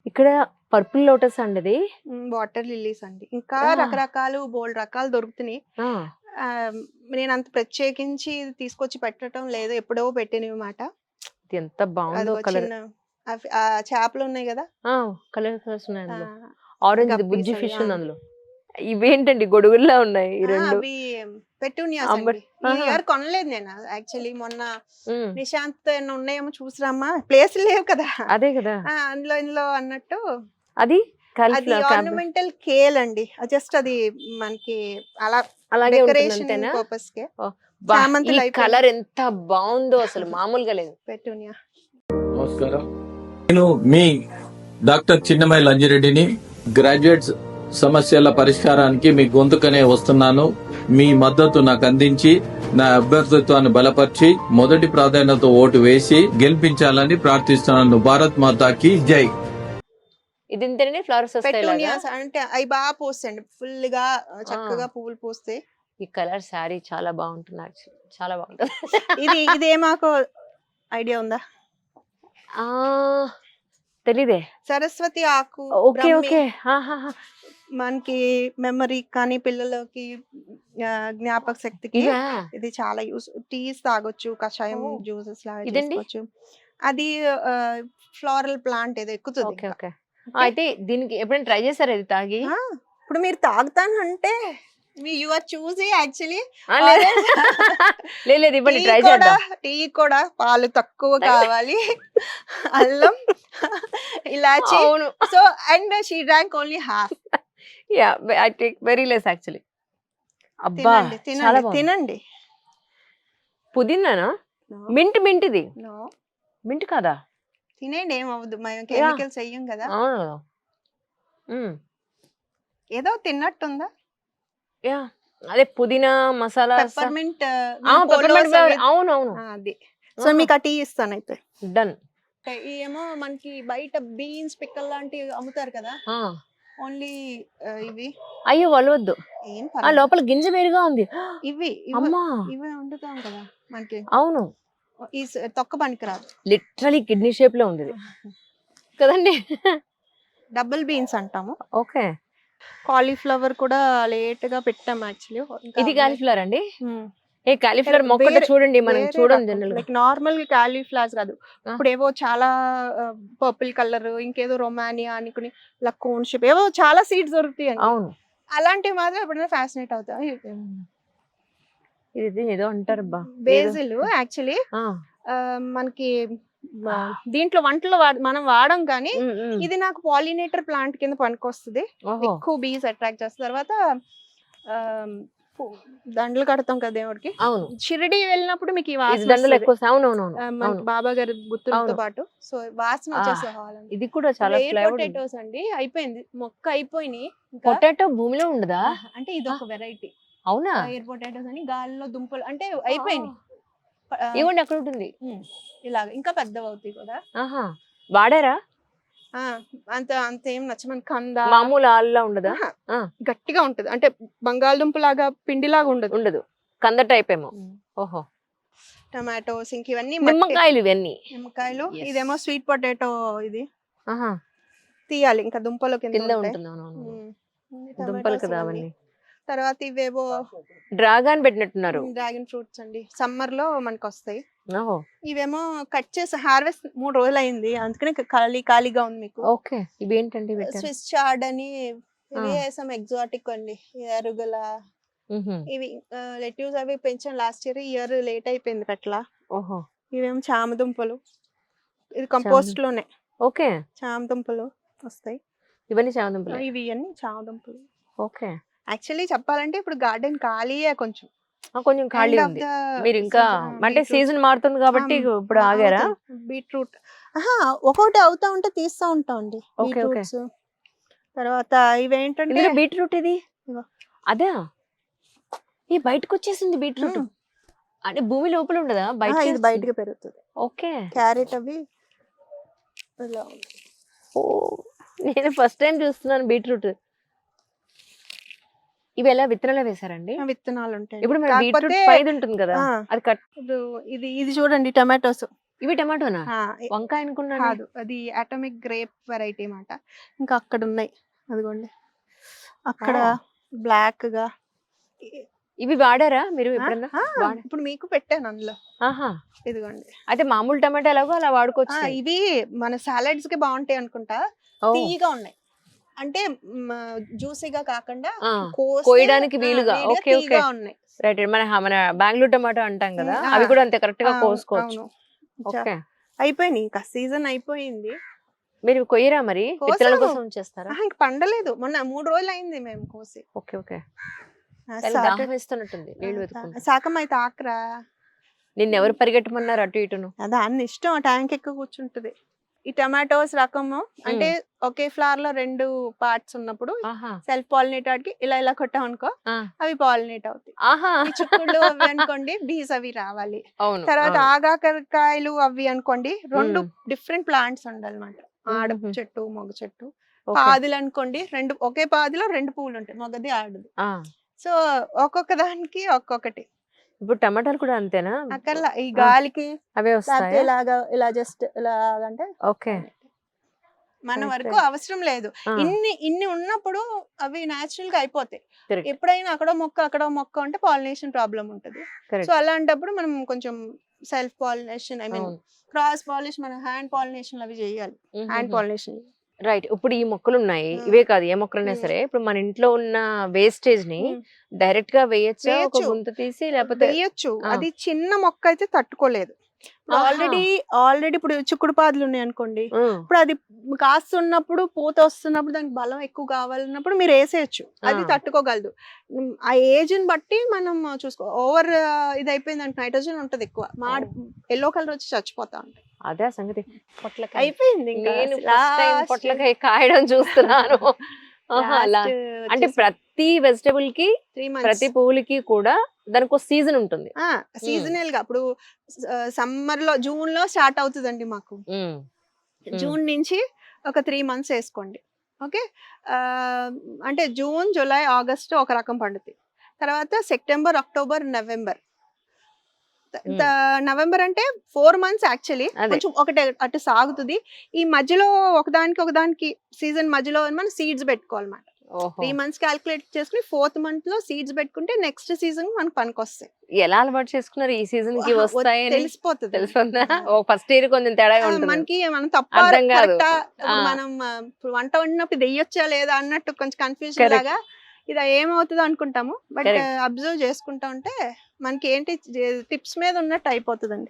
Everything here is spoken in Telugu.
ఇక్కడ పర్పుల్ లోటస్ అండి ఇది. వాటర్ లిల్లీస్ అండి. ఇంకా ఆ! రకరకాలు బోలెడు రకాలు దొరుకుతున్నాయి. ఆ! నేనంత ప్రత్యేకించి తీసుకొచ్చి పెట్టటం లేదు. ఎప్పుడో పెట్టినవిమాట. ఇది ఎంత బావుందో అదిగో కలర్. చిన్న చేపలున్నాయి గదా! ఆ! కలర్స్ ఉన్నాయి అందులో. ఆహ్, ఆరెంజ్ ఇది బుజ్జి గప్పీస్ అవి. ఫిష్ ఉంది అందులో. ఇవేంటండి గొడుగుల్లా ఉన్నాయి ఈ 2. అవి పెటూనియాస్ అంబర్ అండి. ఈ ఆహా! ఇయర్ కొనలేదు నేను. యాక్చువల్లీ మొన్న హ్మ్. నిశాంత్ ఏమన్నా ఉన్నాయేమో చూసిరామ్మా, ప్లేసులు లేవు కదా! అదే గదా! ఇందులో అన్నట్టు అది అది కాలీఫ్లవర్ క్యాబేజ్ ఆర్నమెంటల్ కేల్ అండి. జస్ట్ అది మనకి అలా అలాగే ఉంటుంది డెకరేషన్ అంతేనా? పర్పస్‌కే. ఓహ్! అబ్బా! ఈ చామంతులు అయిపోయినాయి. కలర్ ఎంత బావుందో అసలు మామూలుగా లేదు. పెటూనియా. నమస్కారం. నేను మీ డాక్టర్ చిన్నమై లంజిరెడ్డిని. గ్రాడ్యుయేట్స్ సమస్యల పరిష్కారానికి మీ గొంతుకనే వస్తున్నాను. మీ మద్దతు నాకు అందించి నా అభ్యర్థిత్వాన్ని బలపరిచి మొదటి ప్రాధాన్యత ఓటు వేసి గెలిపించాలని ప్రార్థిస్తున్నాను. భారత్ మాతాకి జై. ఇది ఇంతేనే ఫ్లవర్స్ వస్తాయి ఇలాగా. పెటూనియాస్ అంటే అవి బాగా పూస్తాయండి. ఫుల్ గా చక్కగా పువ్వులు పూస్తాయి. ఈ కలర్ శారీ చాలా బాగుంటుంది యాక్చువల్లీ. చాలా బాగుంటుంది. ఇదేమాకో ఐడియా ఉందా? ఆ తెలీదే. సరస్వతి ఆకు, ఓకే బ్రహ్మి. ఓకే. ఆహాహా. మనకి మెమరీ కానీ పిల్లలకి జ్ఞాపక శక్తికి ఇవా? ఇది చాలా యూస్. టీస్ తాగొచ్చు, కషాయం ఓ. జ్యూసెస్ లాగా ఇదండి? చేసుకోవచ్చు. అది ఫ్లోరల్ ప్లాంట్ ఏదో ఎక్కుతుంది ఓకే ఇంకా. ఓకే. అయితే దీనికి ఎప్పుడైనా ట్రై చేశారా ఇది తాగి? ఆ, ఇప్పుడు మీరు తాగుతానంటే యు ఆర్ చూసి యాక్చువల్లీ ఆ, లేదు. లేదు లేదు, ఇవ్వండి ట్రై చేద్దాం. టీ కూడా పాలు తక్కువ కావాలి, అల్లం, ఇలాచి. అవును. So and she drank only half. Yeah, I take very less actually. అబ్బా తినండి చాలా తినండి బాగుంది. తినండి. పుదీనానా? No, మింట్ ఇది. no. మింట్ కాదా? తినేయండి, ఏమవ్వదు. మేము కెమికల్స్ వెయ్యం కదా. అవును. మ్మ్. ఏదో తిన్నట్టుందా? యా, అదే పుదీనా మసాలా పెప్పర్మెంట్ అవును అవును. అది. సో మీకు ఆ టీ ఇస్తాను అయితే. డన్. ఏమో మనకి బయట బీన్స్ పిక్కల్ లాంటివి అమ్ముతారు కదా, ఓన్లీ ఇవి అయ్యో వలవద్దు. ఏం ఆ పర్లేదు. లోపల గింజ వేరుగా ఉంది. ఇవి అమ్మా ఇవి వండుతాం కదా మనకి. అవును, ఈ తొక్క పనికిరాదు. లిటరలీ కిడ్నీ షేప్ లో ఉంది ఇది. కదండి. డబుల్ బీన్స్ అంటాము. ఓకే. కాలీఫ్లవర్ కూడా లేట్ గా పెట్టాం యాక్చువల్లీ. ఇది కాలీఫ్లవర్ అండి. ఏ కాలీఫ్లవర్ మొక్క వేరే- చూడండి, మనం చూడం జనరల్ గా. లైక్ నార్మల్ కాలీఫ్లవర్స్ కాదు. ఇప్పుడు ఏవో చాలా పర్పుల్ కలర్, ఇంకేదో రొమానియా అనుకుని ఇలా కోన్ షేప్ ఏవో చాలా సీడ్స్ దొరుకుతాయి. అవును, అలాంటివి మాత్రం ఎప్పుడైనా ఫ్యాసినేట్ అవుతాయి. ఇది ఏదో అంటారు బా. బేసిల్ యాక్చువల్లీ మనకి దీంట్లో వంటలో మనం వాడం కానీ ఇది నాకు పాలినేటర్ ప్లాంట్ కింద పనికొస్తుంది. ఎక్కువ బీస్ అట్రాక్ట్ చేస్తుంది. తర్వాత దండలు కడతాం కదా దేవుడికి. అవును, షిరిడి వెళ్ళినప్పుడు మీకు ఈ ఇది వాసన దండలు వస్తది. ఎక్కువ. అవును మనకి బాబా గారి గుర్తులతో అవును. పాటు సో వాసన వచ్చేసే హాలండి. ఇది కూడా చాలా ఫ్లేవర్. పొటాటోస్ అండి అయిపోయింది, మొక్క అయిపోయినాయి. పొటాటో భూమిలో ఉండదా? అంటే ఇది ఒక వెరైటీ అవునా? ఎయిర్ పొటాటోస్ అని, గాలిలో దుంపలు అంటే అయిపోయినాయి. ఇవ్వండి అక్కడ ఉంటుంది. ఇలాగ ఇంకా పెద్దవి అవుతాయి కూడా. ఆహా, వాడారా? అంత అంత ఏం నచ్చమని కంద మామూలు ఆల్లా ఉండదా? గట్టిగా ఉంటది. అంటే బంగాళదుంప లాగా పిండిలాగా ఉండదు. ఉండదు, కంద టైప్ ఏమో. ఓహో. టమాటోస్ ఇంక ఇవన్నీ నిమ్మకాయలు ఇవన్నీ. నిమ్మకాయలు. Yes. ఇదేమో స్వీట్ పొటాటో. ఇది ఆహా, తీయాలి ఇంకా దుంపలు కింద కింద ఉంటాయి. ఉంటుంది. అవునవును, tomatoes దుంపలు కదా ఇవన్నీ. అవన్నీ. తర్వాత ఇవేవో డ్రాగన్ పెట్టినట్టున్నారు. డ్రాగన్ ఫ్రూట్స్ అండి, సమ్మర్ లో మనకు వస్తాయి. ఓహో, ఇవేమో కట్ చేసి హార్వెస్ట్ 3 రోజులు అయింది, అందుకనే ఖాళీగా ఉంది మీకు. ఓకే. ఇవి ఏంటండి పెట్టారు? స్విస్ చార్డ్ అని ఇవి సమ్ ఎగ్జాటిక్ అండి. ఎరుగల ఇవి లెట్యూస్ అవి పెంచాం లాస్ట్ ఇయర్ లేట్ అయిపోయింది పెట్టలా. ఓహో. ఇవేమో చామదుంపలు. ఇది కంపోస్ట్ లోనే. ఓకే. చామదుంపలు వస్తాయి. ఇవన్నీ చామదుంపలు. ఇవి అన్ని చామదుంపలు. ఓకే. యాక్చువల్లీ చెప్పాలంటే ఇప్పుడు గార్డెన్ ఖాళీయే కొంచెం. కొంచెం ఖాళీ ఉంది. మీరు ఇంకా అంటే సీజన్ మారుతుంది కాబట్టి ఇప్పుడు ఆగారా? బీట్రూట్ ఒక్కొక్కటి అవుతా ఉంటే తీస్తా ఉంటాం అండి. Okay, okay. బీట్రూట్స్. తర్వాత ఇవేంటంటే బీట్రూట్ ఇది ఇదిగో. అదే ఈ బయటకు వచ్చేసింది బీట్రూట్. అంటే భూమి లోపల ఉండదా? బయట ఇది బయటకు పెరుగుతుంది. ఓకే. క్యారెట్ అవి ఇలా ఉంది. ఓ, నేను ఫస్ట్ టైం చూస్తున్నాను బీట్రూట్. ఇవి ఎలా విత్తనాలు వేసారండి? విత్తనాలు ఉంటాయి. ఇప్పుడు మన బీట్రూట్ పైది ఉంటుంది కదా, అది కట్. ఇది చూడండి టమాటోస్. ఇవి టమాటోనా? ఆ, వంకాయ అనుకున్నాను. కాదు, అది అటమిక్ గ్రేప్ వెరైటీ అన్నమాట. ఇంకా అక్కడ ఉన్నాయి అదిగోండి, అక్కడ బ్లాక్ గా. ఇవి వాడారా మీరు ఎప్పుడన్నా? ఇప్పుడు మీకు పెట్టాను అందులో, ఆహా. ఇదిగోండి. అయితే మామూలు టమాటా ఎలాగో అలా వాడుకోవచ్చు. ఇవి మన సాలడ్స్ కి బాగుంటాయి అనుకుంటా, తీయగా ఉన్నాయి అంటే జ్యూసీగా కాకుండా కోయడానికి వీలుగా. ఓకే ఓకే, తీయగా ఉన్నాయి. రైట్. మన మన బెంగళూరు టమాటో అంటాం కదా, అవి కూడా అంతే కరెక్ట్ గా కోసుకోవచ్చు. ఓకే, అయిపోయినాయి, ఇంకా సీజన్ అయిపోయింది. మీరు కొయ్యరా మరి? విత్తనాల కోసం ఉంచేస్తారా? ఇంక పండలేదు, మొన్న 3 రోజులు అయింది మేము కోసి. Okay okay. సాకం- దాహం వేస్తున్నట్టుంది, నీళ్ళు వెతుకుంటా. సాకం అయితే ఆకరా, నిన్ను ఎవరు పరిగెట్టమన్నారు అటు ఇటును? దాన్ని ఇష్టం, ట్యాంక్ ఎక్కువ కూర్చుంటది. ఈ టమాటోస్ రకము అంటే ఒకే ఫ్లవర్ లో 2 పార్ట్స్ ఉన్నప్పుడు ఆహా. సెల్ఫ్ పాలినేట్ వాటికి ఇలా ఇలా కొట్టాం అనుకో, ఆ. అవి పాలినేట్ అవుతాయి. ఆహా. ఈ చుక్కుళ్ళు అవి అనుకోండి, బీస్ అవి రావాలి. అవును. తర్వాత అవును. ఆగాకరకాయలు అవి అనుకోండి, 2 డిఫరెంట్ ప్లాంట్స్ ఉండాలన్నమాట. ఆడ మ్మ్. చెట్టు, మొగ చెట్టు. ఓకే. పాదులు అనుకోండి, 2 ఒకే పాదులో 2 పూలు ఉంటాయి, మొగది ఆడది. ఆ. సో ఒక్కొక్క దానికి ఒక్కొక్కటి. ఇప్పుడు టమాటాలు కూడా అంతేనా? అక్కర్లా, ఈ గాలికి అవే లేకపోతే వస్తాయి. ఇలాగా ఇలా జస్ట్ ఇలా అంటే ఓకే. మన Correct. వరకు అవసరం లేదు. ఆ. ఇన్ని ఉన్నప్పుడు అవి న్యాచురల్ గా అయిపోతాయి. Correct. ఎప్పుడైనా అక్కడో మొక్క ఉంటే పాలినేషన్ ప్రాబ్లం ఉంటది. Correct. సో అలాంటప్పుడు మనం కొంచెం సెల్ఫ్ పాలినేషన్, ఐ మీన్ అవును. క్రాస్ పాలినేషన్, మన హ్యాండ్ పాలినేషన్ అవి చేయాలి. Hand pollination. రైట్. ఇప్పుడు ఈ మొక్కలు ఉన్నాయి, ఆ. ఇవే కాదు ఏ మొక్కలైనా మ్మ్. సరే, ఇప్పుడు మన ఇంట్లో ఉన్న వేస్టేజ్ ని డైరెక్ట్ గా వేయచ్చా? ఒక వేయొచ్చు. గుంత తీసి, లేకపోతే వేయొచ్చు. ఆ. అది చిన్న మొక్క అయితే తట్టుకోలేదు. ఆహా. ఆల్రెడీ ఇప్పుడు చిక్కుడు పాదులు ఉన్నాయి అనుకోండి, ఇప్పుడు అది కాస్తున్నప్పుడు పూత వస్తున్నప్పుడు దానికి బలం ఎక్కువ కావాలన్నప్పుడు మీరు వేసేయచ్చు, అది ఆ. తట్టుకోగలదు. ఆ ఏజ్ ని బట్టి మనం చూసుకో. ఓవర్ ఇది అయిపోయింది అంటే నైట్రోజన్ ఉంటది ఎక్కువ, మాడి ఎల్లో కలర్ వచ్చి చచ్చిపోతా ఉంటాయి. అదే ఆ సంగతి. పొట్లకాయ అయిపోయింది ఇంకా నేను అసలు first time last- పొట్లకాయ కాయడం చూస్తున్నాను. ఆహా, అలా. last అంటే వచ్చేసి ప్రతి వెజిటబుల్ కి, 3 ప్రతి months. పువ్వులకి కూడా దానికి ఒక సీజన్ ఉంటుంది. సీజనల్ గా ఇప్పుడు సమ్మర్ లో జూన్ లో స్టార్ట్ అవుతుందండి మాకు. మ్మ్. జూన్ నుంచి ఒక 3 months వేసుకోండి. ఓకే, అంటే జూన్, జూలై, ఆగస్ట్ ఒక రకం పండుతాయి. తర్వాత సెప్టెంబర్, అక్టోబర్, నవంబర్. నవంబర్ అంటే 4 months యాక్చువల్లీ, అదే. కొంచెం ఒకటి అటు సాగుతుంది. ఈ మధ్యలో ఒకదానికి సీజన్ మధ్యలో మనం సీడ్స్ పెట్టుకోవాలన్నమాట. ఓహో. 3 months క్యాల్కులేట్ చేసుకుని 4th month లో సీడ్స్ పెట్టుకుంటే నెక్స్ట్ సీజన్ మనకు పనికొస్తాయి. ఎలా అలవాటు చేసుకున్నారు ఈ సీజన్ కి వస్తాయని? తెలిసిపోతుంది. తెలుసుకుందా? ఓ ఫస్ట్ ఇయర్ కొంచెం తేడా ఉంటుంది. మనకి మనం తప్ప అర్థం కాదు. కరెక్టా, ఆ. మనం ఇప్పుడు వంట వండినప్పుడు దెయ్యొచ్చా లేదా అన్నట్టు కొంచెం కన్ఫ్యూజన్ Correct. లాగా ఇది ఏమవుతుందో అనుకుంటాము. But Correct. అబ్జర్వ్ చేసుకుంటా ఉంటే మనకి ఏంటి టిప్స్ మీద ఉన్నట్టు అయిపోతుందండి.